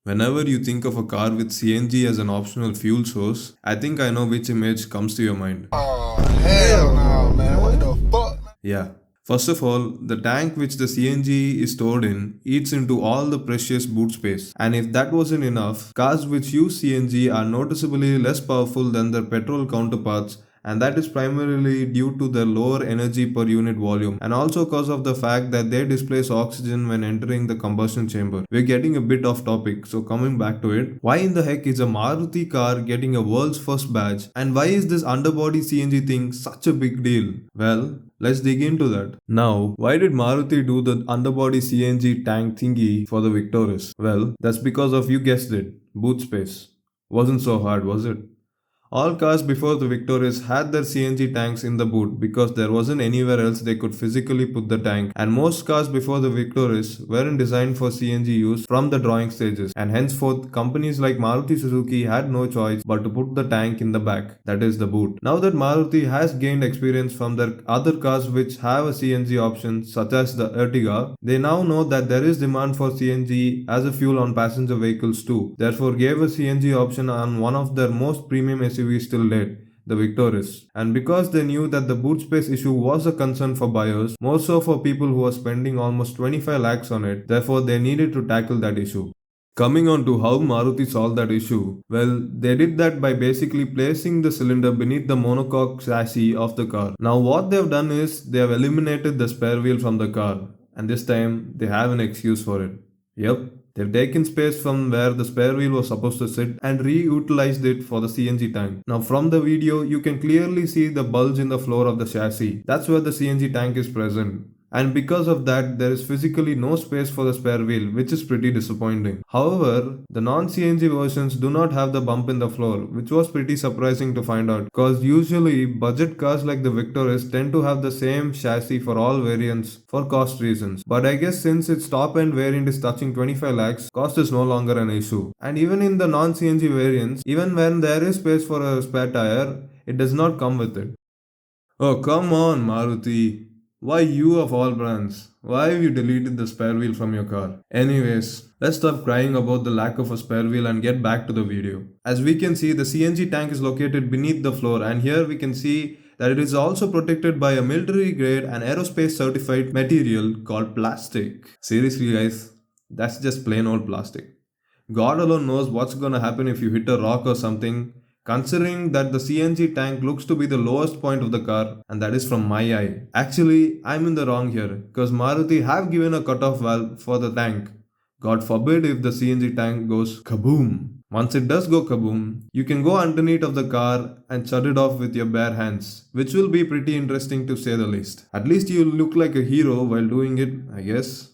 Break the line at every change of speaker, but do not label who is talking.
Whenever you think of a car with CNG as an optional fuel source, I think I know which image comes to your mind.
Oh, hell no, man. What the fuck?
Yeah. First of all, the tank which the CNG is stored in eats into all the precious boot space. And if that wasn't enough, cars which use CNG are noticeably less powerful than their petrol counterparts, and that is primarily due to their lower energy per unit volume and also because of the fact that they displace oxygen when entering the combustion chamber. We're getting a bit off topic, so coming back to it, why in the heck is a Maruti car getting a world's first badge, and why is this underbody CNG thing such a big deal? Well, let's dig into that. Now, why did Maruti do the underbody CNG tank thingy for the Victoris? Well, that's because of, you guessed it, boot space. Wasn't so hard, was it? All cars before the Victoris had their CNG tanks in the boot because there wasn't anywhere else they could physically put the tank, and most cars before the Victoris weren't designed for CNG use from the drawing stages, and henceforth companies like Maruti Suzuki had no choice but to put the tank in the back, that is the boot. Now that Maruti has gained experience from their other cars which have a CNG option such as the Ertiga, they now know that there is demand for CNG as a fuel on passenger vehicles too, therefore gave a CNG option on one of their most premium SUVs still late, the Victoris. And because they knew that the boot space issue was a concern for buyers, more so for people who were spending almost 25 lakhs on it, therefore they needed to tackle that issue. Coming on to how Maruti solved that issue, well, they did that by basically placing the cylinder beneath the monocoque chassis of the car. Now, what they've done is they have eliminated the spare wheel from the car, and this time they have an excuse for it. Yep, they've taken space from where the spare wheel was supposed to sit and reutilized it for the CNG tank. Now, from the video, you can clearly see the bulge in the floor of the chassis. That's where the CNG tank is present. And because of that, there is physically no space for the spare wheel, which is pretty disappointing. However, the non-CNG versions do not have the bump in the floor, which was pretty surprising to find out, because usually budget cars like the Victoris tend to have the same chassis for all variants for cost reasons. But I guess since its top end variant is touching 25 lakhs, cost is no longer an issue. And even in the non-CNG variants, even when there is space for a spare tire, it does not come with it. Oh, come on, Maruti. Why you of all brands? Why have you deleted the spare wheel from your car? Anyways, let's stop crying about the lack of a spare wheel and get back to the video. As we can see, the CNG tank is located beneath the floor, and here we can see that it is also protected by a military grade and aerospace certified material called plastic. Seriously guys, that's just plain old plastic. God alone knows what's gonna happen if you hit a rock or something, considering that the CNG tank looks to be the lowest point of the car, and that is from my eye. Actually, I'm in the wrong here, because Maruti have given a cutoff valve for the tank. God forbid if the CNG tank goes kaboom. Once it does go kaboom, you can go underneath of the car and shut it off with your bare hands, which will be pretty interesting to say the least. At least you'll look like a hero while doing it, I guess.